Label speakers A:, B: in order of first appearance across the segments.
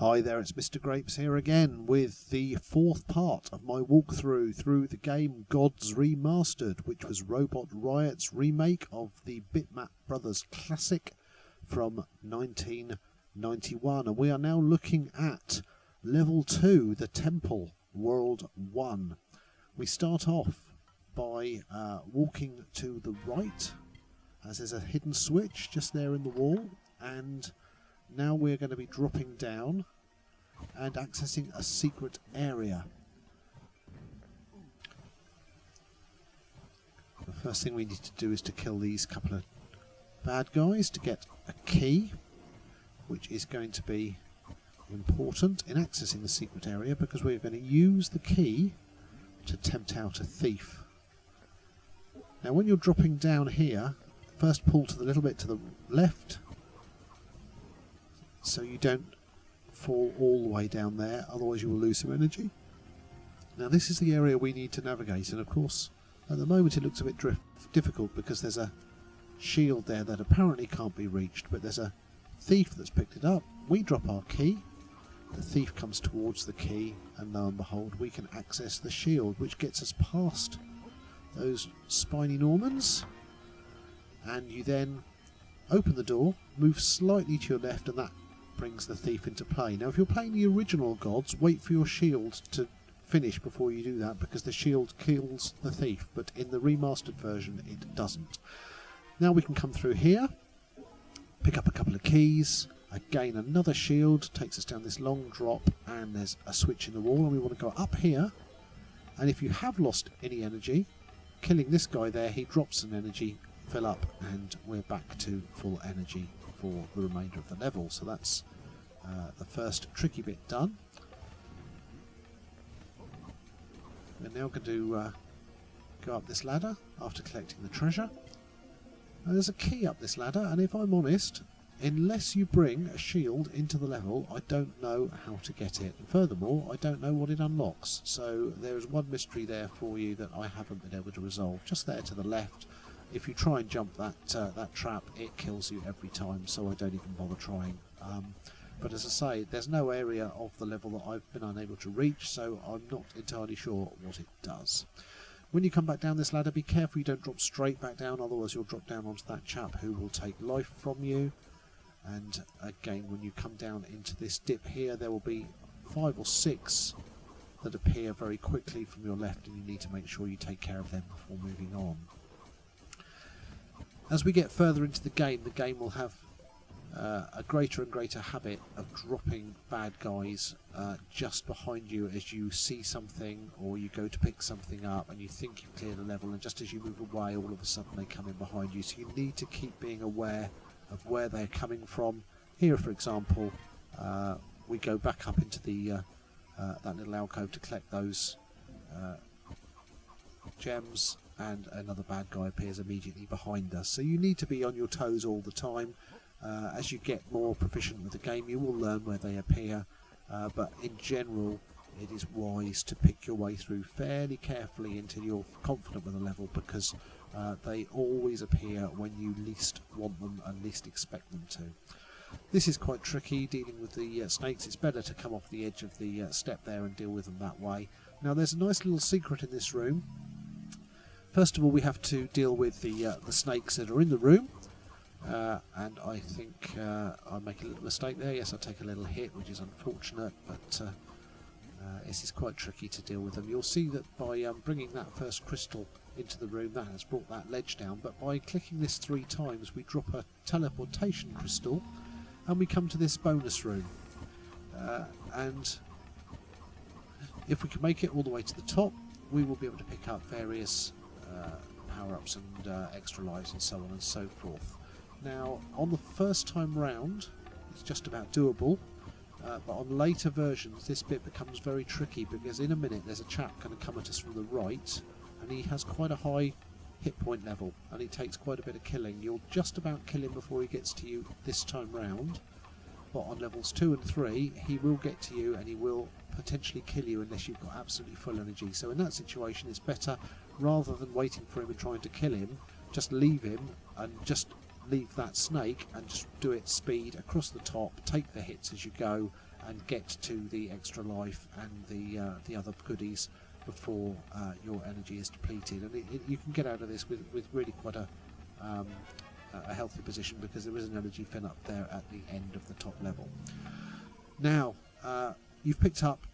A: Hi there, it's Mr. Grapes here again with the fourth part of my walkthrough through the game Gods Remastered, which was Robot Riot's remake of the Bitmap Brothers classic from 1991. And we are now looking at Level 2, the Temple, World 1. We start off by walking to the right, as there's a hidden switch just there in the wall, and now we're going to be dropping down and accessing a secret area. The first thing we need to do is to kill these couple of bad guys to get a key, which is going to be important in accessing the secret area because we're going to use the key to tempt out a thief. Now when you're dropping down here, first pull to the little bit to the left so you don't fall all the way down there, otherwise you will lose some energy. Now this is the area we need to navigate, and of course at the moment it looks a bit difficult because there's a shield there that apparently can't be reached, but there's a thief that's picked it up. We drop our key, the thief comes towards the key, and lo and behold we can access the shield, which gets us past those spiny Normans, and you then open the door, move slightly to your left, and that brings the thief into play. Now if you're playing the original Gods, wait for your shield to finish before you do that, because the shield kills the thief, but in the remastered version it doesn't. Now we can come through here, pick up a couple of keys, again another shield takes us down this long drop, and there's a switch in the wall, and we want to go up here, and if you have lost any energy, killing this guy there, he drops an energy, fill up, and we're back to full energy for the remainder of the level. So that's the first tricky bit done. We're now going to go up this ladder after collecting the treasure. Now there's a key up this ladder, and if I'm honest, unless you bring a shield into the level, I don't know how to get it. And furthermore, I don't know what it unlocks. So there is one mystery there for you that I haven't been able to resolve. Just there to the left, if you try and jump that trap, it kills you every time, so I don't even bother trying. But as I say, there's no area of the level that I've been unable to reach, so I'm not entirely sure what it does. When you come back down this ladder, be careful you don't drop straight back down, otherwise you'll drop down onto that chap who will take life from you. And again, when you come down into this dip here, there will be 5 or 6 that appear very quickly from your left, and you need to make sure you take care of them before moving on. As we get further into the game will have a greater and greater habit of dropping bad guys just behind you as you see something, or you go to pick something up and you think you've cleared a level, and just as you move away, all of a sudden they come in behind you. So you need to keep being aware of where they're coming from. Here, for example, we go back up into the that little alcove to collect those gems, and another bad guy appears immediately behind us. So you need to be on your toes all the time. As you get more proficient with the game, you will learn where they appear, but in general it is wise to pick your way through fairly carefully until you're confident with a level, because they always appear when you least want them and least expect them to. This is quite tricky, dealing with the snakes. It's better to come off the edge of the step there and deal with them that way. Now there's a nice little secret in this room. First of all, we have to deal with the snakes that are in the room, and I think I make a little mistake there. Yes, I take a little hit, which is unfortunate, but this is quite tricky to deal with them. You'll see that by bringing that first crystal into the room, that has brought that ledge down, but by clicking this 3 times, we drop a teleportation crystal, and we come to this bonus room. And if we can make it all the way to the top, we will be able to pick up various power-ups and extra lives and so on and so forth. Now on the first time round it's just about doable, but on later versions this bit becomes very tricky, because in a minute there's a chap going to come at us from the right, and he has quite a high hit point level and he takes quite a bit of killing. You'll just about kill him before he gets to you this time round, but on levels 2 and 3 he will get to you and he will potentially kill you unless you've got absolutely full energy. So in that situation it's better, rather than waiting for him and trying to kill him, just leave him and just leave that snake and just do it speed across the top, take the hits as you go, and get to the extra life and the other goodies before your energy is depleted. And you can get out of this with really quite a healthy position, because there is an energy fin up there at the end of the top level. Now, you've picked up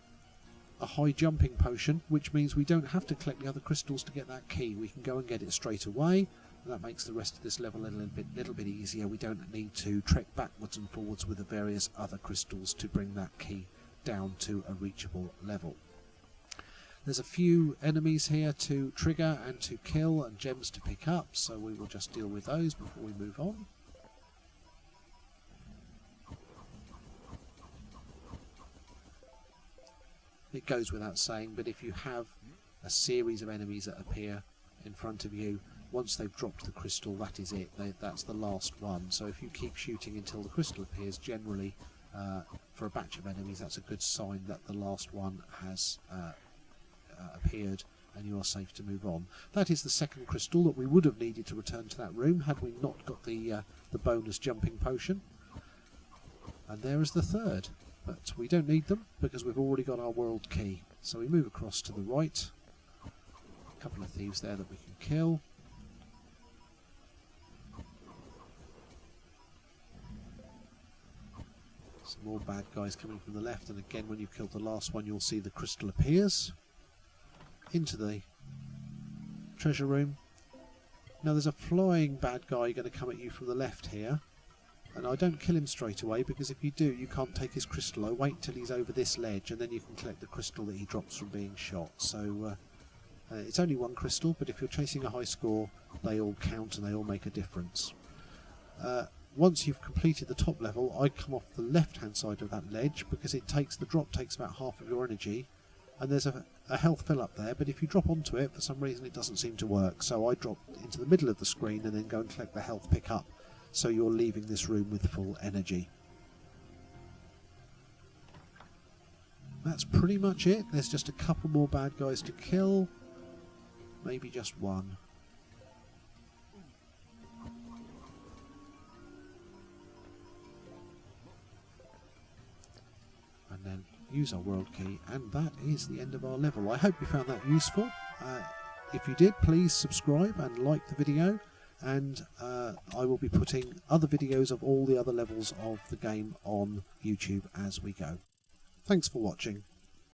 A: a high jumping potion, which means we don't have to collect the other crystals to get that key. We can go and get it straight away, and that makes the rest of this level a little bit easier. We don't need to trek backwards and forwards with the various other crystals to bring that key down to a reachable level. There's a few enemies here to trigger and to kill, and gems to pick up, so we will just deal with those before we move on. It goes without saying, but if you have a series of enemies that appear in front of you, once they've dropped the crystal, that is it. That's the last one. So if you keep shooting until the crystal appears, generally for a batch of enemies, that's a good sign that the last one has appeared and you are safe to move on. That is the second crystal that we would have needed to return to that room had we not got the bonus jumping potion. And there is the third. But we don't need them because we've already got our world key. So we move across to the right. A couple of thieves there that we can kill. Some more bad guys coming from the left, and again when you kill the last one you'll see the crystal appears. Into the treasure room. Now there's a flying bad guy going to come at you from the left here. And I don't kill him straight away, because if you do, you can't take his crystal. I wait till he's over this ledge, and then you can collect the crystal that he drops from being shot. So it's only one crystal, but if you're chasing a high score, they all count and they all make a difference. Once you've completed the top level, I come off the left-hand side of that ledge, because the drop takes about half of your energy, and there's a health fill up there, but if you drop onto it, for some reason it doesn't seem to work. So I drop into the middle of the screen and then go and collect the health pick up. So you're leaving this room with full energy. That's pretty much it. There's just a couple more bad guys to kill. Maybe just one. And then use our world key, and that is the end of our level. I hope you found that useful. If you did, please subscribe and like the video. And I will be putting other videos of all the other levels of the game on YouTube as we go. Thanks for watching.